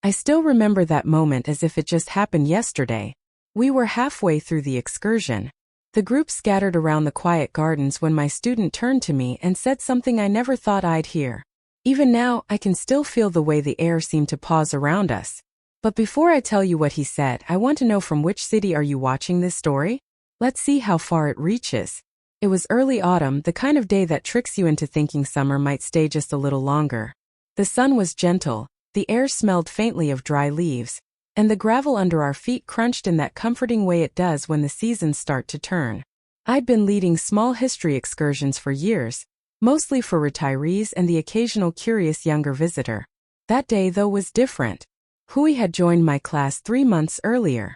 I still remember that moment as if it just happened yesterday. We were halfway through the excursion. The group scattered around the quiet gardens when my student turned to me and said something I never thought I'd hear. Even now, I can still feel the way the air seemed to pause around us. But before I tell you what he said, I want to know, from which city are you watching this story? Let's see how far it reaches. It was early autumn, the kind of day that tricks you into thinking summer might stay just a little longer. The sun was gentle, the air smelled faintly of dry leaves, and the gravel under our feet crunched in that comforting way it does when the seasons start to turn. I'd been leading small history excursions for years, mostly for retirees and the occasional curious younger visitor. That day, though, was different. Hui had joined my class 3 months earlier.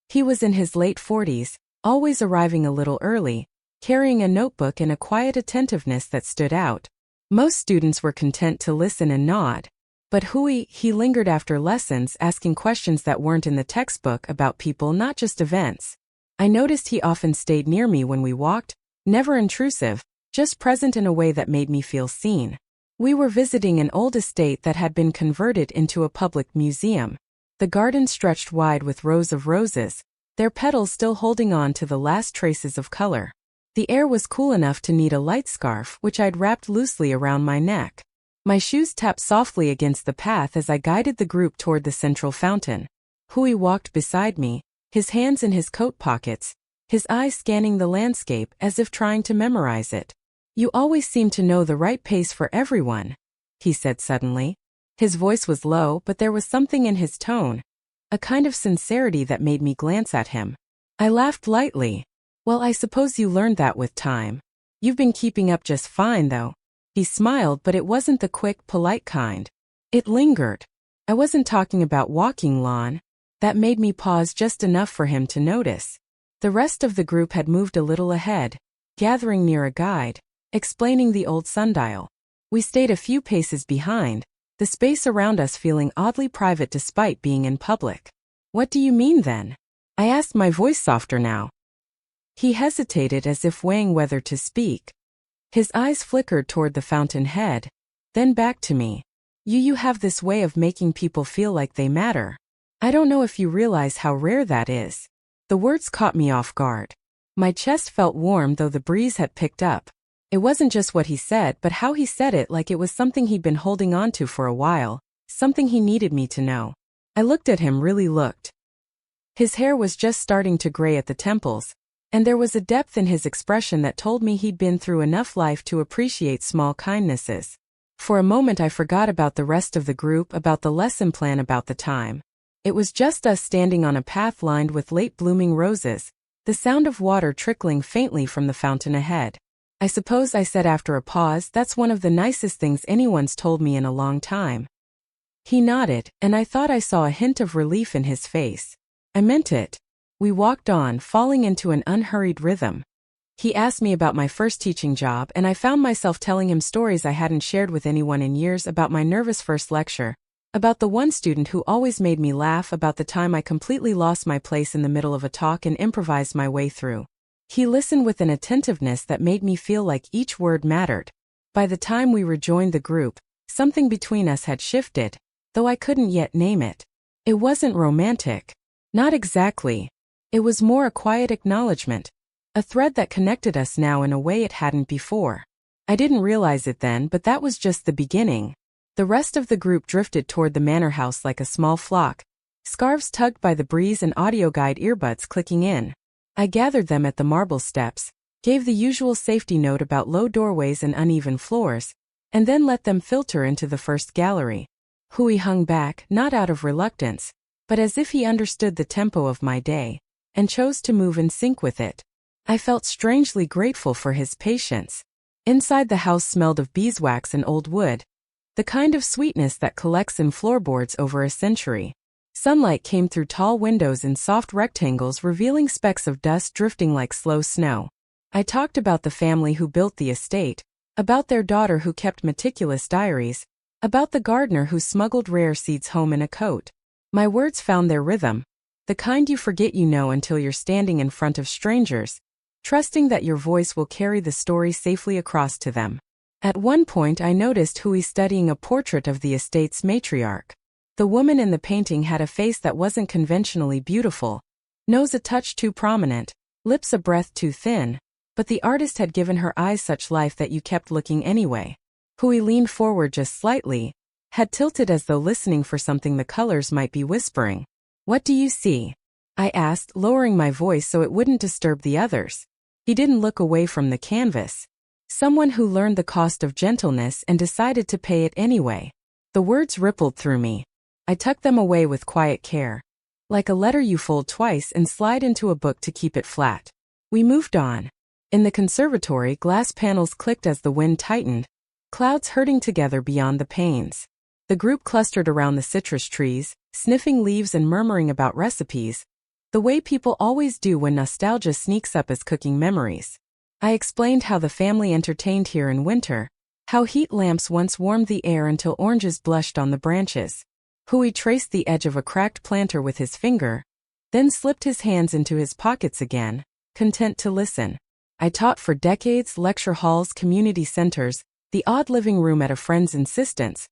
He was in his late 40s, always arriving a little early, carrying a notebook and a quiet attentiveness that stood out. Most students were content to listen and nod. But Hui, he lingered after lessons, asking questions that weren't in the textbook, about people, not just events. I noticed he often stayed near me when we walked, never intrusive, just present in a way that made me feel seen. We were visiting an old estate that had been converted into a public museum. The garden stretched wide with rows of roses, their petals still holding on to the last traces of color. The air was cool enough to need a light scarf, which I'd wrapped loosely around my neck. My shoes tapped softly against the path as I guided the group toward the central fountain. Hui walked beside me, his hands in his coat pockets, his eyes scanning the landscape as if trying to memorize it. "You always seem to know the right pace for everyone," he said suddenly. His voice was low, but there was something in his tone, a kind of sincerity that made me glance at him. I laughed lightly. "Well, I suppose you learned that with time. You've been keeping up just fine, though." He smiled, but it wasn't the quick, polite kind. It lingered. I wasn't talking about walking lawn. That made me pause just enough for him to notice. The rest of the group had moved a little ahead, gathering near a guide, explaining the old sundial. We stayed a few paces behind, the space around us feeling oddly private despite being in public. "What do you mean then?" I asked, my voice softer now. He hesitated, as if weighing whether to speak. His eyes flickered toward the fountainhead, then back to me. You have this way of making people feel like they matter. I don't know if you realize how rare that is." The words caught me off guard. My chest felt warm, though the breeze had picked up. It wasn't just what he said, but how he said it, like it was something he'd been holding on to for a while, something he needed me to know. I looked at him, really looked. His hair was just starting to gray at the temples, and there was a depth in his expression that told me he'd been through enough life to appreciate small kindnesses. For a moment I forgot about the rest of the group, about the lesson plan, about the time. It was just us standing on a path lined with late-blooming roses, the sound of water trickling faintly from the fountain ahead. "I suppose," I said after a pause, "that's one of the nicest things anyone's told me in a long time." He nodded, and I thought I saw a hint of relief in his face. I meant it. We walked on, falling into an unhurried rhythm. He asked me about my first teaching job, and I found myself telling him stories I hadn't shared with anyone in years, about my nervous first lecture, about the one student who always made me laugh, about the time I completely lost my place in the middle of a talk and improvised my way through. He listened with an attentiveness that made me feel like each word mattered. By the time we rejoined the group, something between us had shifted, though I couldn't yet name it. It wasn't romantic. Not exactly. It was more a quiet acknowledgement, a thread that connected us now in a way it hadn't before. I didn't realize it then, but that was just the beginning. The rest of the group drifted toward the manor house like a small flock, scarves tugged by the breeze and audio guide earbuds clicking in. I gathered them at the marble steps, gave the usual safety note about low doorways and uneven floors, and then let them filter into the first gallery. Hui hung back, not out of reluctance, but as if he understood the tempo of my day, and chose to move in sync with it. I felt strangely grateful for his patience. Inside the house smelled of beeswax and old wood, the kind of sweetness that collects in floorboards over a century. Sunlight came through tall windows in soft rectangles, revealing specks of dust drifting like slow snow. I talked about the family who built the estate, about their daughter who kept meticulous diaries, about the gardener who smuggled rare seeds home in a coat. My words found their rhythm, the kind you forget you know until you're standing in front of strangers, trusting that your voice will carry the story safely across to them. At one point I noticed Hui studying a portrait of the estate's matriarch. The woman in the painting had a face that wasn't conventionally beautiful, nose a touch too prominent, lips a breath too thin, but the artist had given her eyes such life that you kept looking anyway. Hui leaned forward just slightly, had tilted as though listening for something the colors might be whispering. "What do you see?" I asked, lowering my voice so it wouldn't disturb the others. He didn't look away from the canvas. Someone who learned the cost of gentleness and decided to pay it anyway. The words rippled through me. I tucked them away with quiet care. Like a letter you fold twice and slide into a book to keep it flat. We moved on. In the conservatory, glass panels clicked as the wind tightened, clouds herding together beyond the panes. The group clustered around the citrus trees, sniffing leaves and murmuring about recipes, the way people always do when nostalgia sneaks up as cooking memories. I explained how the family entertained here in winter, how heat lamps once warmed the air until oranges blushed on the branches. Hui traced the edge of a cracked planter with his finger, then slipped his hands into his pockets again, content to listen. I taught for decades, lecture halls, community centers, the odd living room at a friend's insistence,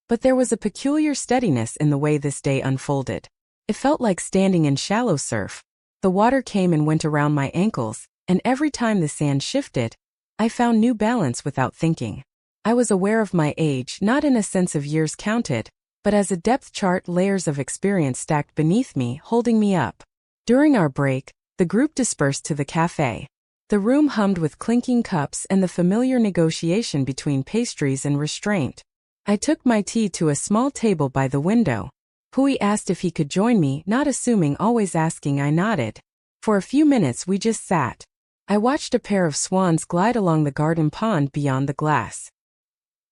but there was a peculiar steadiness in the way this day unfolded. It felt like standing in shallow surf. The water came and went around my ankles, and every time the sand shifted, I found new balance without thinking. I was aware of my age, not in a sense of years counted, but as a depth chart, layers of experience stacked beneath me, holding me up. During our break, the group dispersed to the cafe. The room hummed with clinking cups and the familiar negotiation between pastries and restraint. I took my tea to a small table by the window. Hui asked if he could join me, not assuming, always asking. I nodded. For a few minutes we just sat. I watched a pair of swans glide along the garden pond beyond the glass.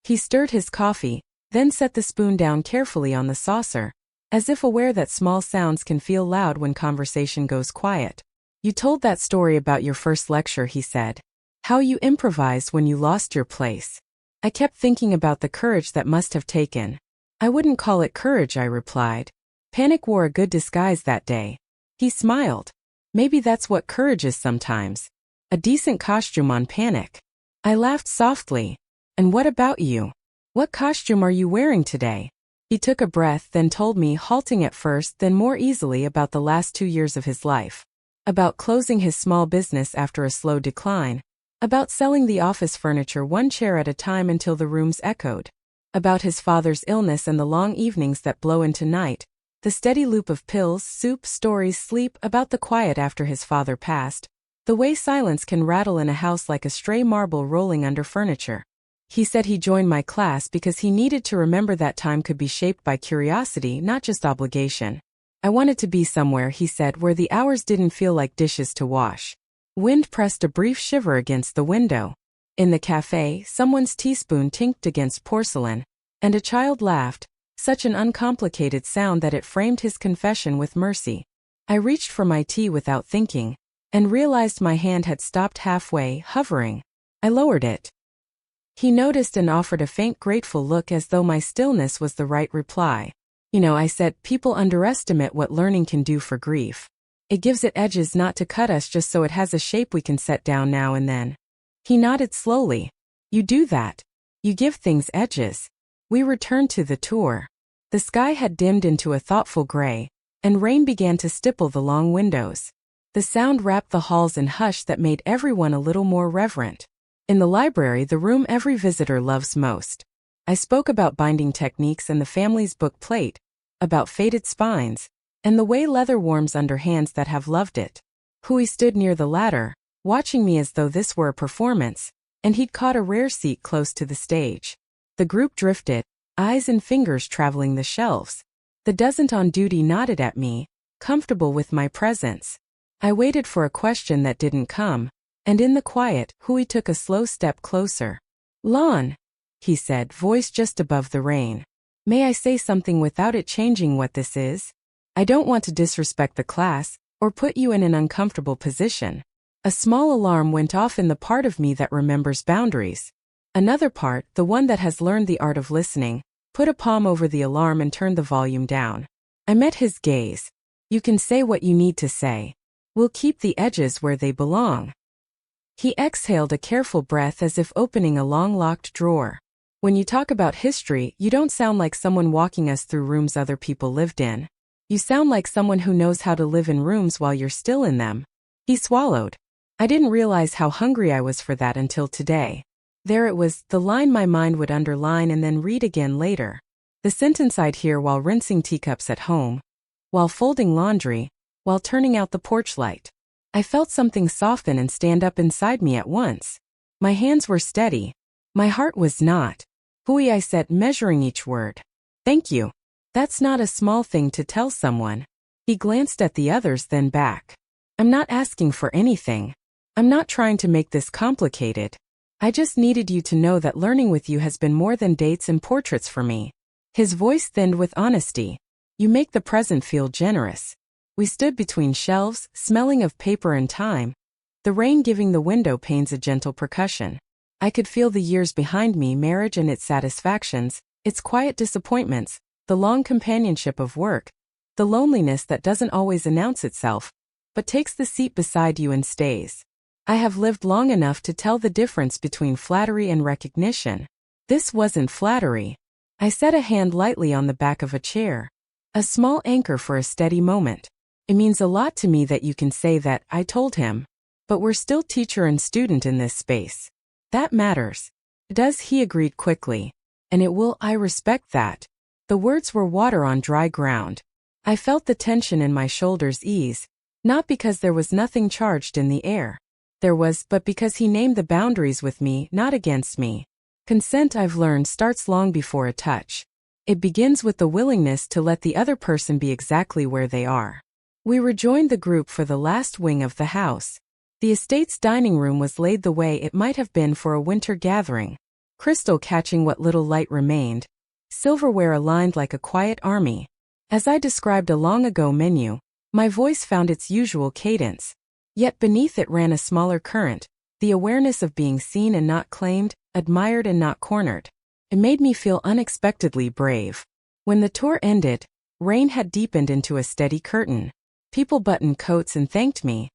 He stirred his coffee, then set the spoon down carefully on the saucer, as if aware that small sounds can feel loud when conversation goes quiet. "You told that story about your first lecture," he said. "How you improvised when you lost your place." I kept thinking about the courage that must have taken. "I wouldn't call it courage," I replied. "Panic wore a good disguise that day." He smiled. "Maybe that's what courage is sometimes. A decent costume on panic." I laughed softly. "And what about you? What costume are you wearing today?" He took a breath, then told me, halting at first, then more easily, about the last 2 years of his life. About closing his small business after a slow decline. About selling the office furniture one chair at a time until the rooms echoed. About his father's illness and the long evenings that blow into night. The steady loop of pills, soup, stories, sleep, about the quiet after his father passed. The way silence can rattle in a house like a stray marble rolling under furniture. He said he joined my class because he needed to remember that time could be shaped by curiosity, not just obligation. "I wanted to be somewhere," he said, "where the hours didn't feel like dishes to wash." Wind pressed a brief shiver against the window. In the cafe, someone's teaspoon tinked against porcelain, and a child laughed, such an uncomplicated sound that it framed his confession with mercy. I reached for my tea without thinking, and realized my hand had stopped halfway, hovering. I lowered it. He noticed and offered a faint grateful look as though my stillness was the right reply. "You know," I said, "people underestimate what learning can do for grief. It gives it edges, not to cut us, just so it has a shape we can set down now and then." He nodded slowly. "You do that. You give things edges." We returned to the tour. The sky had dimmed into a thoughtful gray, and rain began to stipple the long windows. The sound wrapped the halls in hush that made everyone a little more reverent. In the library, the room every visitor loves most, I spoke about binding techniques and the family's book plate, about faded spines, and the way leather warms under hands that have loved it. Hui stood near the latter, watching me as though this were a performance, and he'd caught a rare seat close to the stage. The group drifted, eyes and fingers traveling the shelves. The dozen on duty nodded at me, comfortable with my presence. I waited for a question that didn't come, and in the quiet, Hui took a slow step closer. "Lon," he said, voice just above the rain. "May I say something without it changing what this is? I don't want to disrespect the class, or put you in an uncomfortable position." A small alarm went off in the part of me that remembers boundaries. Another part, the one that has learned the art of listening, put a palm over the alarm and turned the volume down. I met his gaze. "You can say what you need to say. We'll keep the edges where they belong." He exhaled a careful breath as if opening a long-locked drawer. When you talk about history, you don't sound like someone walking us through rooms other people lived in. You sound like someone who knows how to live in rooms while you're still in them. He swallowed. I didn't realize how hungry I was for that until today. There it was, the line my mind would underline and then read again later. The sentence I'd hear while rinsing teacups at home, while folding laundry, while turning out the porch light. I felt something soften and stand up inside me at once. My hands were steady. My heart was not. Hui, I said, measuring each word. Thank you. That's not a small thing to tell someone. He glanced at the others, then back. I'm not asking for anything. I'm not trying to make this complicated. I just needed you to know that learning with you has been more than dates and portraits for me. His voice thinned with honesty. You make the present feel generous. We stood between shelves, smelling of paper and time, the rain giving the window panes a gentle percussion. I could feel the years behind me, marriage and its satisfactions, its quiet disappointments, the long companionship of work, the loneliness that doesn't always announce itself, but takes the seat beside you and stays. I have lived long enough to tell the difference between flattery and recognition. This wasn't flattery. I set a hand lightly on the back of a chair. A small anchor for a steady moment. It means a lot to me that you can say that, I told him. But we're still teacher and student in this space. That matters. Does, he agreed quickly. And it will, I respect that. The words were water on dry ground. I felt the tension in my shoulders ease, not because there was nothing charged in the air. There was, but because he named the boundaries with me, not against me. Consent, I've learned, starts long before a touch. It begins with the willingness to let the other person be exactly where they are. We rejoined the group for the last wing of the house. The estate's dining room was laid the way it might have been for a winter gathering, crystal catching what little light remained, silverware aligned like a quiet army. As I described a long-ago menu, my voice found its usual cadence. Yet beneath it ran a smaller current, the awareness of being seen and not claimed, admired and not cornered. It made me feel unexpectedly brave. When the tour ended, rain had deepened into a steady curtain. People buttoned coats and thanked me,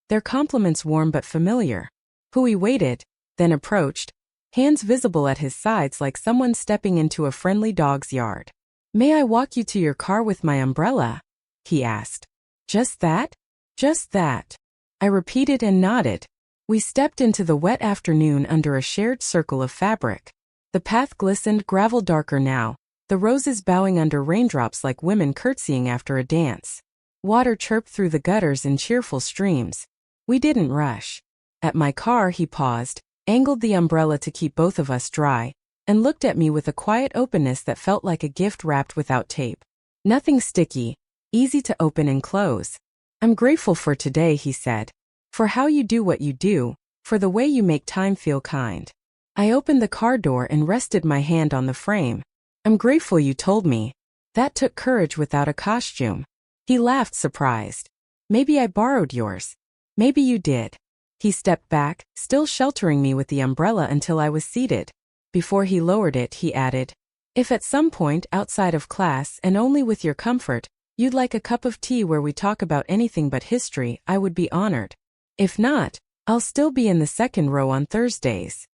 their compliments warm but familiar. Hui waited, then approached, hands visible at his sides like someone stepping into a friendly dog's yard. May I walk you to your car with my umbrella? He asked. Just that? Just that. I repeated and nodded. We stepped into the wet afternoon under a shared circle of fabric. The path glistened, gravel darker now, the roses bowing under raindrops like women curtsying after a dance. Water chirped through the gutters in cheerful streams. We didn't rush. At my car, he paused, angled the umbrella to keep both of us dry, and looked at me with a quiet openness that felt like a gift wrapped without tape. Nothing sticky, easy to open and close. I'm grateful for today, he said. For how you do what you do, for the way you make time feel kind. I opened the car door and rested my hand on the frame. I'm grateful you told me. That took courage without a costume. He laughed, surprised. Maybe I borrowed yours. Maybe you did. He stepped back, still sheltering me with the umbrella until I was seated. Before he lowered it, he added, if at some point outside of class and only with your comfort, you'd like a cup of tea where we talk about anything but history, I would be honored. If not, I'll still be in the second row on Thursdays.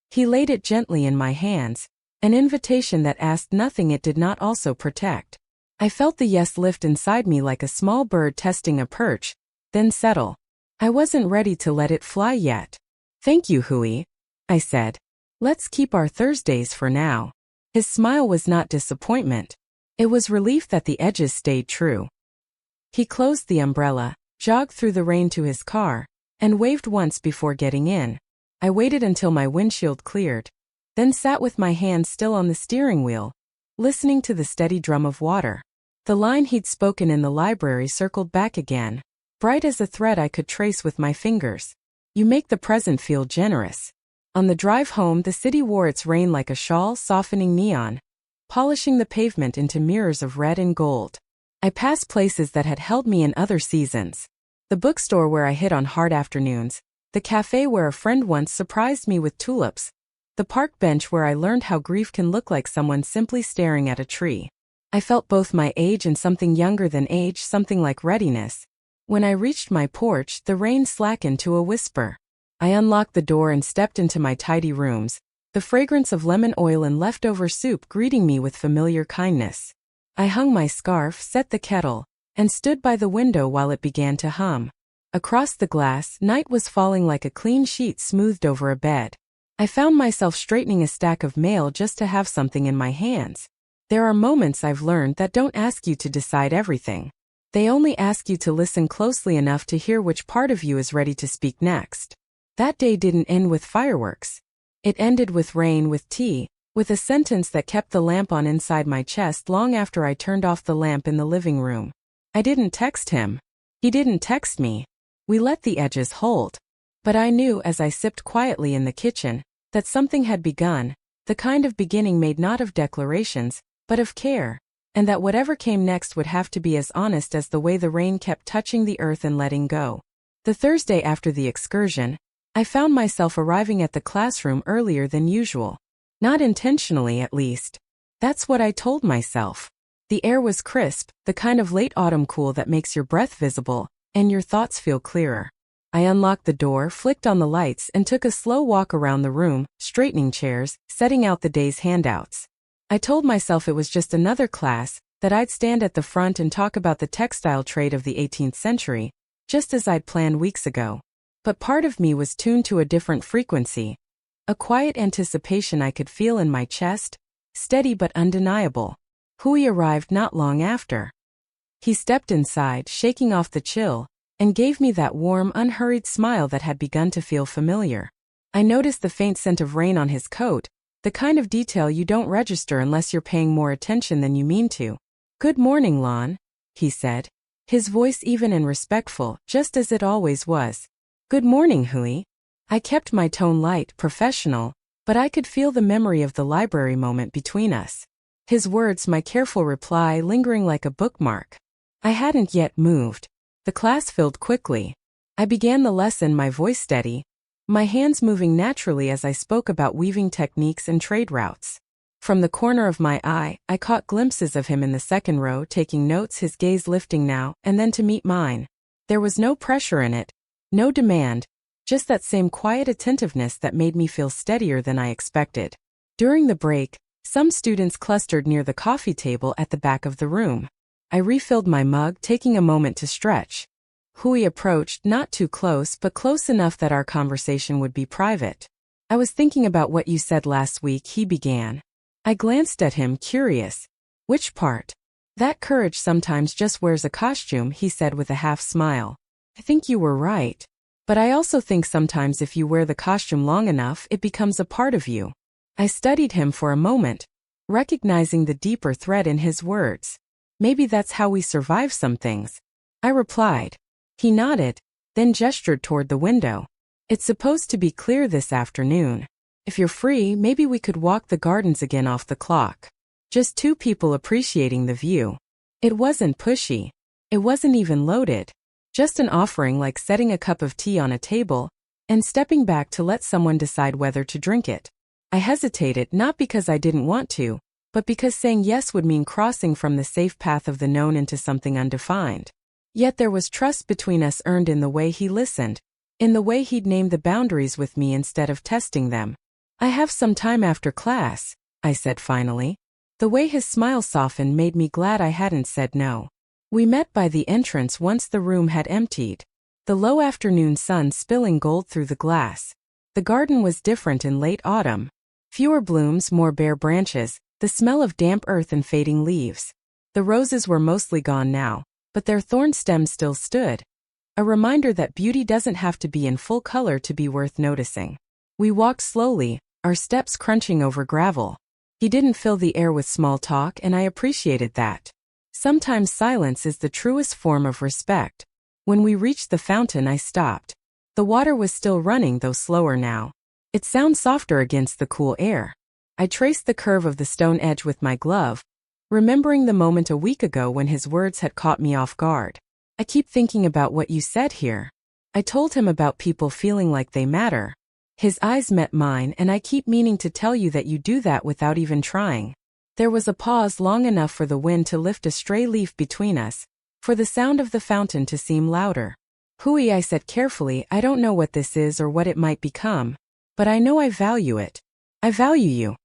He laid it gently in my hands, an invitation that asked nothing it did not also protect. I felt the yes lift inside me like a small bird testing a perch, then settle. I wasn't ready to let it fly yet. Thank you, Hui, I said. Let's keep our Thursdays for now. His smile was not disappointment. It was relief that the edges stayed true. He closed the umbrella, jogged through the rain to his car, and waved once before getting in. I waited until my windshield cleared, then sat with my hands still on the steering wheel, listening to the steady drum of water. The line he'd spoken in the library circled back again, bright as a thread I could trace with my fingers. You make the present feel generous. On the drive home, the city wore its rain like a shawl, softening neon, polishing the pavement into mirrors of red and gold. I passed places that had held me in other seasons. The bookstore where I hit on hard afternoons, the cafe where a friend once surprised me with tulips, the park bench where I learned how grief can look like someone simply staring at a tree. I felt both my age and something younger than age, something like readiness. When I reached my porch, the rain slackened to a whisper. I unlocked the door and stepped into my tidy rooms, the fragrance of lemon oil and leftover soup greeting me with familiar kindness. I hung my scarf, set the kettle, and stood by the window while it began to hum. Across the glass, night was falling like a clean sheet smoothed over a bed. I found myself straightening a stack of mail just to have something in my hands. There are moments I've learned that don't ask you to decide everything. They only ask you to listen closely enough to hear which part of you is ready to speak next. That day didn't end with fireworks. It ended with rain, with tea, with a sentence that kept the lamp on inside my chest long after I turned off the lamp in the living room. I didn't text him. He didn't text me. We let the edges hold. But I knew as I sipped quietly in the kitchen that something had begun, the kind of beginning made not of declarations, but of care, and that whatever came next would have to be as honest as the way the rain kept touching the earth and letting go. The Thursday after the excursion, I found myself arriving at the classroom earlier than usual. Not intentionally, at least. That's what I told myself. The air was crisp, the kind of late autumn cool that makes your breath visible, and your thoughts feel clearer. I unlocked the door, flicked on the lights, and took a slow walk around the room, straightening chairs, setting out the day's handouts. I told myself it was just another class, that I'd stand at the front and talk about the textile trade of the 18th century, just as I'd planned weeks ago. But part of me was tuned to a different frequency. A quiet anticipation I could feel in my chest, steady but undeniable. Hui arrived not long after. He stepped inside, shaking off the chill, and gave me that warm, unhurried smile that had begun to feel familiar. I noticed the faint scent of rain on his coat, the kind of detail you don't register unless you're paying more attention than you mean to. "Good morning, Lon," he said, his voice even and respectful, just as it always was. "Good morning, Hui." I kept my tone light, professional, but I could feel the memory of the library moment between us. His words, my careful reply, lingering like a bookmark. I hadn't yet moved. The class filled quickly. I began the lesson, my voice steady, my hands moving naturally as I spoke about weaving techniques and trade routes. From the corner of my eye, I caught glimpses of him in the second row, taking notes, his gaze lifting now and then to meet mine. There was no pressure in it. No demand, just that same quiet attentiveness that made me feel steadier than I expected. During the break, some students clustered near the coffee table at the back of the room. I refilled my mug, taking a moment to stretch. Hui approached, not too close but close enough that our conversation would be private. "I was thinking about what you said last week," he began. I glanced at him, curious. "Which part?" "That courage sometimes just wears a costume," he said with a half smile. "I think you were right. But I also think sometimes if you wear the costume long enough, it becomes a part of you." I studied him for a moment, recognizing the deeper thread in his words. "Maybe that's how we survive some things," I replied. He nodded, then gestured toward the window. "It's supposed to be clear this afternoon. If you're free, maybe we could walk the gardens again off the clock." Just two people appreciating the view. It wasn't pushy. It wasn't even loaded. Just an offering, like setting a cup of tea on a table and stepping back to let someone decide whether to drink it. I hesitated, not because I didn't want to, but because saying yes would mean crossing from the safe path of the known into something undefined. Yet there was trust between us, earned in the way he listened, in the way he'd named the boundaries with me instead of testing them. "I have some time after class," I said finally. The way his smile softened made me glad I hadn't said no. We met by the entrance once the room had emptied. The low afternoon sun spilling gold through the glass. The garden was different in late autumn. Fewer blooms, more bare branches, the smell of damp earth and fading leaves. The roses were mostly gone now, but their thorn stems still stood. A reminder that beauty doesn't have to be in full color to be worth noticing. We walked slowly, our steps crunching over gravel. He didn't fill the air with small talk, and I appreciated that. Sometimes silence is the truest form of respect. When we reached the fountain, I stopped. The water was still running, though slower now. It sounded softer against the cool air. I traced the curve of the stone edge with my glove, remembering the moment a week ago when his words had caught me off guard. "I keep thinking about what you said here." I told him about people feeling like they matter. His eyes met mine, and "I keep meaning to tell you that you do that without even trying." There was a pause, long enough for the wind to lift a stray leaf between us, for the sound of the fountain to seem louder. "Hui," I said carefully, "I don't know what this is or what it might become, but I know I value it. I value you.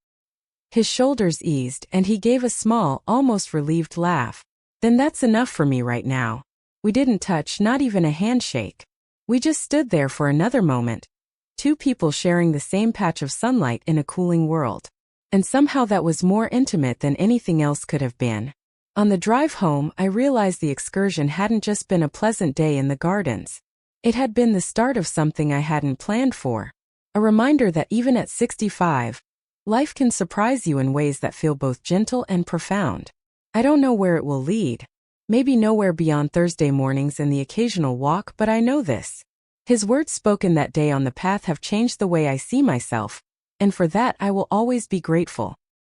His shoulders eased and he gave a small, almost relieved laugh. Then that's enough for me right now. We didn't touch, not even a handshake. We just stood there for another moment. Two people sharing the same patch of sunlight in a cooling world. And somehow that was more intimate than anything else could have been. On the drive home, I realized the excursion hadn't just been a pleasant day in the gardens. It had been the start of something I hadn't planned for. A reminder that even at 65, life can surprise you in ways that feel both gentle and profound. I don't know where it will lead. Maybe nowhere beyond Thursday mornings and the occasional walk, but I know this. His words spoken that day on the path have changed the way I see myself, and for that I will always be grateful.